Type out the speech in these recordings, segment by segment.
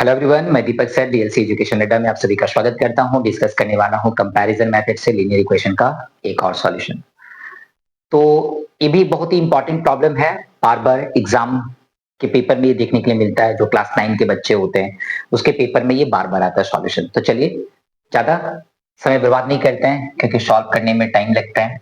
Hello everyone, मैं दीपक sir DLC education अड्डा में आप सभी का स्वागत करता हूं। डिस्कस करने वाला हूं कंपैरिजन मेथड से लीनियर इक्वेशन का एक और सॉल्यूशन। तो ये भी बहुत ही इंपॉर्टेंट प्रॉब्लम है, बार बार एग्जाम के पेपर में ये देखने के लिए मिलता है। जो क्लास 9 के बच्चे होते हैं उसके पेपर में ये बार बार आता है सॉल्यूशन। तो चलिए ज्यादा समय बर्बाद नहीं करते हैं क्योंकि सॉल्व करने में टाइम लगता है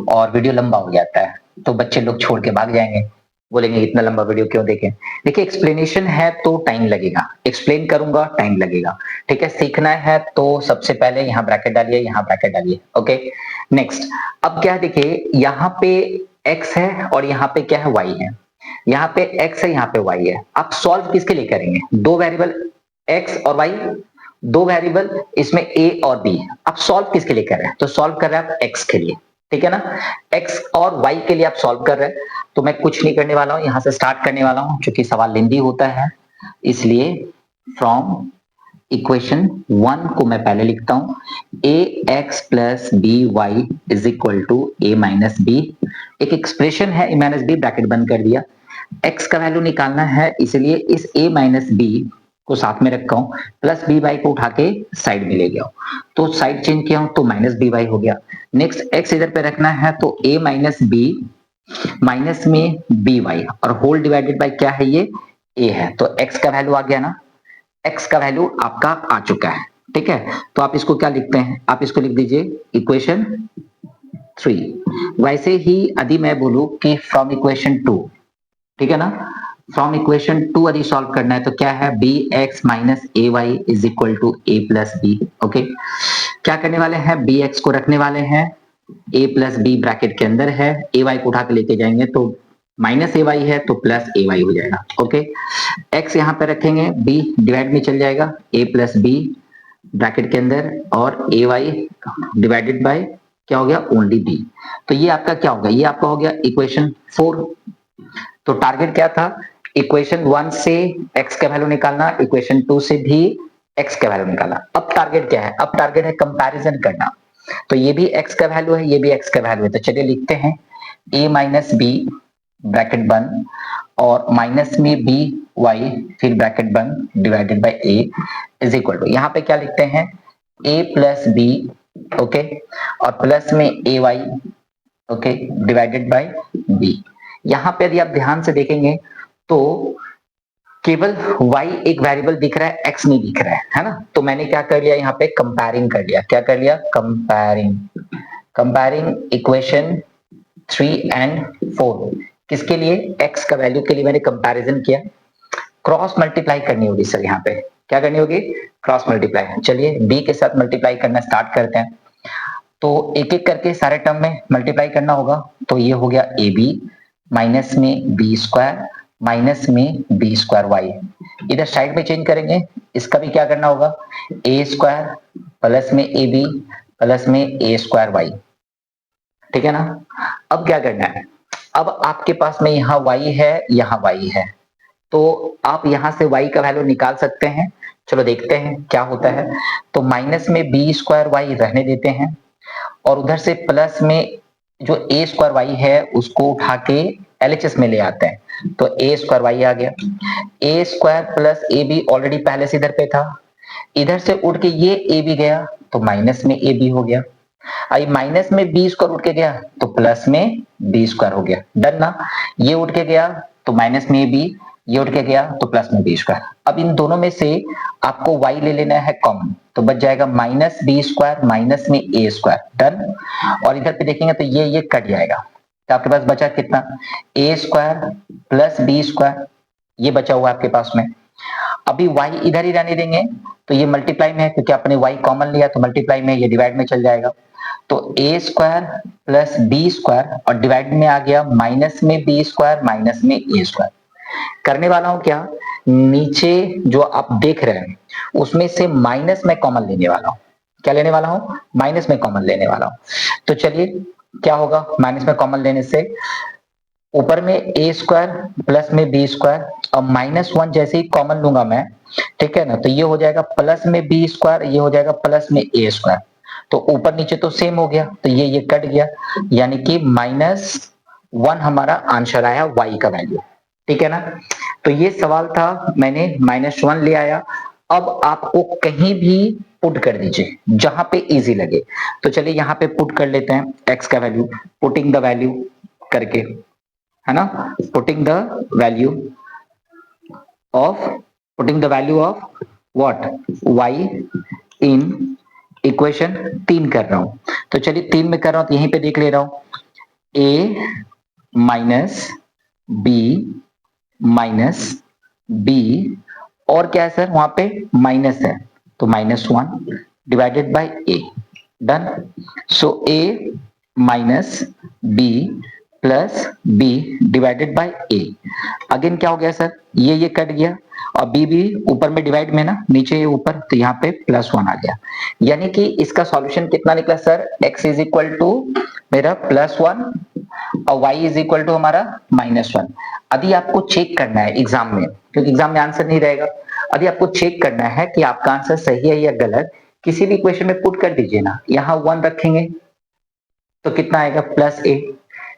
और वीडियो लंबा हो जाता है, तो बच्चे लोग छोड़ के भाग जाएंगे, बोलेंगे इतना लंबा वीडियो क्यों देखें। देखिए एक्सप्लेनेशन है तो टाइम लगेगा, एक्सप्लेन करूंगा टाइम लगेगा, ठीक है। सीखना है तो सबसे पहले यहाँ ब्रैकेट डालिए, यहाँ ब्रैकेट डालिए, ओके। नेक्स्ट, अब क्या है, देखिए यहाँ पे x है और यहाँ पे क्या है, y है। यहाँ पे x है, यहाँ पे y है। आप सॉल्व किसके लिए करेंगे? दो वेरिएबल x और y, दो वेरिएबल इसमें a और b। आप सॉल्व किसके लिए कर रहे हैं? तो सॉल्व कर रहे हैं आप x के लिए, ठीक है ना। x और y के लिए आप सॉल्व कर रहे हैं, तो मैं कुछ नहीं करने वाला हूं, यहां से स्टार्ट करने वाला हूं क्योंकि सवाल लेंदी होता है। इसलिए फ्रॉम इक्वेशन 1 को मैं पहले लिखता हूं, ax plus B Y is equal to a minus B. एक एक्सप्रेशन है, a माइनस बी, ब्रैकेट बंद कर दिया। x का वैल्यू निकालना है, इसलिए इस a माइनस बी को साथ में रखा हूं, प्लस बी वाई को उठा के साइड में ले गया हूं, तो साइड चेंज किया हूं तो माइनस बी वाई हो गया। नेक्स्ट x इधर पे रखना है, तो a माइनस बी माइनस में बी वाई और होल डिवाइडेड बाय क्या है, ये a है, तो x का वैल्यू आ गया ना। x का वैल्यू आपका आ चुका है, ठीक है। तो आप इसको क्या लिखते हैं? आप इसको लिख दीजिए इक्वेशन 3। वैसे ही यदि मैं बोलूं कि फ्रॉम इक्वेशन 2, ठीक है ना, फ्रॉम इक्वेशन 2 यदि सॉल्व करना है तो क्या है, B X minus A Y is equal to A plus B. Okay, क्या करने वाले हैं, बी एक्स को रखने वाले हैं a प्लस बी ब्रैकेट के अंदर है, ए वाई को उठा के लेके जाएंगे तो माइनस ए वाई है तो प्लस ए वाई हो जाएगा। ओके, x यहाँ पे रखेंगे, b डिवाइड में चल जाएगा, a प्लस बी ब्रैकेट के अंदर और ए वाई डिवाइडेड बाय क्या हो गया, ओनली b। तो ये आपका क्या होगा, ये आपका हो गया इक्वेशन 4। तो टारगेट क्या था, इक्वेशन 1 से x का वैल्यू निकालना, इक्वेशन 2 से भी x का वैल्यू निकालना। अब टारगेट क्या है, अब टारगेट है कंपैरिजन करना। तो ये भी x का वैल्यू है, ये भी x का वैल्यू है, तो चलिए लिखते हैं a माइनस बी ब्रैकेट बंद और माइनस में बी वाई फिर ब्रैकेट बंद divided by a is equal to, यहाँ पे क्या लिखते हैं, a प्लस बी, ओके, और प्लस में A Y, okay, divided by b। यहाँ पे यदि आप ध्यान से देखेंगे तो केवल y एक वेरिएबल दिख रहा है, x नहीं दिख रहा है ना। तो मैंने क्या कर लिया, यहाँ पे कंपेयरिंग कर लिया। क्या कर लिया, कंपेयरिंग इक्वेशन 3 एंड 4। किसके लिए, x का वैल्यू के लिए मैंने कंपैरिजन किया। क्रॉस मल्टीप्लाई करनी होगी सर, यहाँ पे क्या करनी होगी, क्रॉस मल्टीप्लाई। चलिए b के साथ मल्टीप्लाई करना स्टार्ट करते हैं, तो एक एक करके सारे टर्म में मल्टीप्लाई करना होगा। तो ये हो गया ए बी माइनस में बी स्क्वायर माइनस में बी स्क्वायर वाई, इधर साइड में चेंज करेंगे, इसका भी क्या करना होगा, ए स्क्वायर प्लस में ए बी प्लस में ए स्क्वायर वाई, ठीक है ना। अब क्या करना है, अब आपके पास में यहाँ y है, यहाँ y है, तो आप यहाँ से y का वैल्यू निकाल सकते हैं। चलो देखते हैं क्या होता है। तो माइनस में बी स्क्वायर वाई रहने देते हैं और उधर से प्लस में जो ए स्क्वायर वाई है उसको उठा के एलएचएस में ले आते हैं, तो ए स्क्वायर वाई आ गया। A square plus A B already पहले से इधर पे था, इधर से उठ के ये ए बी गया तो माइनस में ए बी हो गया। आई माइनस में बी स्क्वायर उठ के गया तो प्लस में बी स्क्वायर हो गया, डन ना। ये उठ के गया तो माइनस में बी, ये उठ के गया तो प्लस में बी स्क्वायर। अब इन दोनों में से आपको y ले लेना है कॉमन, तो बच जाएगा माइनस बी स्क्वायर माइनस में ए स्क्वायर, डन। और इधर पे देखेंगे तो ये कट जाएगा, तो आपके पास बचा कितना, ए स्क्वायर प्लस बी स्क्वायर, ये बचा हुआ आपके पास में। अभी y इधर ही रहने देंगे, तो ये मल्टीप्लाई में है क्योंकि आपने y कॉमन लिया, तो मल्टीप्लाई में ये डिवाइड में चल जाएगा। तो a square plus B square और डिवाइड में आ गया माइनस में बी स्क्वायर माइनस में ए स्क्वायर। करने वाला हूं क्या, नीचे जो आप देख रहे हैं उसमें से माइनस में कॉमन लेने वाला हूं। क्या लेने वाला हूं, माइनस में कॉमन लेने वाला हूं। तो चलिए क्या होगा, माइनस में कॉमन लेने से ऊपर में ए स्क्वायर प्लस में बी स्क्वायर और -1 जैसे ही कॉमन लूंगा मैं, ठीक है ना, तो ये हो जाएगा प्लस में बी स्क्वायर, ये हो जाएगा प्लस में ए स्क्वायर। तो ऊपर नीचे तो सेम हो गया, तो ये कट गया, यानी कि -1 हमारा आंसर आया y का वैल्यू, ठीक है ना। तो ये सवाल था, मैंने -1 ले आया। अब आपको कहीं भी पुट कर दीजिए, जहां पे इजी लगे। तो चलिए यहाँ पे पुट कर लेते हैं x का वैल्यू, पुटिंग द वैल्यू करके, है ना, putting the value of putting the value of what, y in equation 3 कर रहा हूं। तो चलिए 3 में कर रहा हूं तो यहीं पे देख ले रहा हूं, a minus B minus B, और क्या है सर वहां पे माइनस है, तो -1 divided by a, done. So a minus B plus B divided by a। Again क्या हो गया सर, ये कट गया, और b भी ऊपर में डिवाइड में ना, नीचे ऊपर, तो यहाँ पे +1 आ गया। यानी कि इसका सॉल्यूशन कितना निकला sir, x is equal to मेरा +1 और y इज इक्वल टू हमारा -1। यदि आपको चेक करना है एग्जाम में, क्योंकि एग्जाम में आंसर नहीं रहेगा, यदि आपको चेक करना है कि आपका आंसर सही है या गलत, किसी भी इक्वेशन में पुट कर दीजिए ना, यहाँ 1 रखेंगे तो कितना आएगा +a,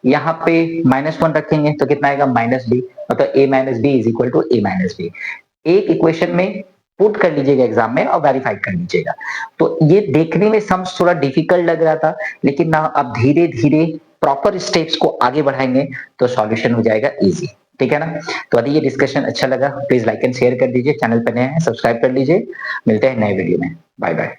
यहाँ पे -1 रखेंगे तो कितना आएगा -b, मतलब a minus B is equal to a minus B. एक इक्वेशन में पुट कर लीजिएगा एग्जाम में और वेरीफाई कर लीजिएगा। तो ये देखने में सम्स थोड़ा डिफिकल्ट लग रहा था, लेकिन ना अब धीरे धीरे प्रॉपर स्टेप्स को आगे बढ़ाएंगे तो सॉल्यूशन हो जाएगा इजी, ठीक है ना। तो यदि ये डिस्कशन अच्छा लगा, प्लीज लाइक एंड शेयर कर दीजिए, चैनल पर नए हैं सब्सक्राइब कर लीजिए। मिलते हैं नए वीडियो में, बाय बाय।